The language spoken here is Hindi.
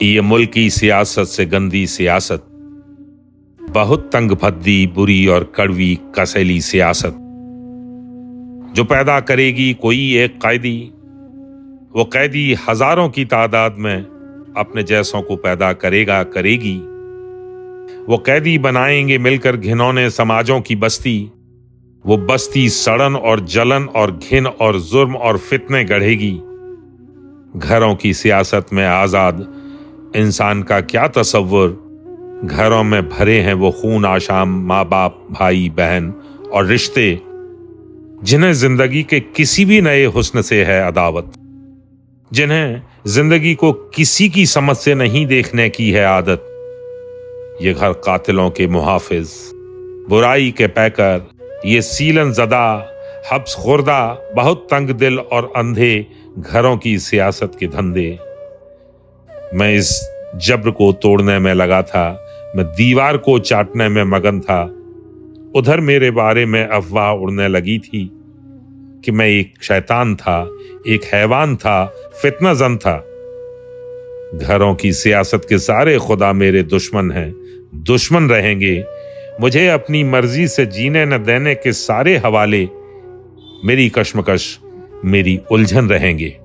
ये मुल्क की सियासत से गंदी सियासत, बहुत तंग भद्दी, बुरी और कड़वी कसैली सियासत, जो पैदा करेगी कोई एक कैदी। वो कैदी हजारों की तादाद में अपने जैसों को पैदा करेगी। वो कैदी बनाएंगे मिलकर घिनौने समाजों की बस्ती। वो बस्ती सड़न और जलन और घिन और जुर्म और फितने गढ़ेगी। घरों की सियासत में आजाद इंसान का क्या तसव्वुर। घरों में भरे हैं वो खून आशाम, माँ बाप, भाई बहन और रिश्ते, जिन्हें जिंदगी के किसी भी नए हुस्न से है अदावत, जिन्हें जिंदगी को किसी की समझ से नहीं देखने की है आदत। ये घर कातिलों के मुहाफिज, बुराई के पैकर, ये सीलन ज़दा, हब्स खुर्दा, बहुत तंग दिल और अंधे घरों की सियासत के धंधे। मैं इस जब्र को तोड़ने में लगा था, मैं दीवार को चाटने में मगन था। उधर मेरे बारे में अफवाह उड़ने लगी थी कि मैं एक शैतान था, एक हैवान था, फितना जन था। घरों की सियासत के सारे खुदा मेरे दुश्मन हैं, दुश्मन रहेंगे। मुझे अपनी मर्जी से जीने न देने के सारे हवाले मेरी कश्मकश, मेरी उलझन रहेंगे।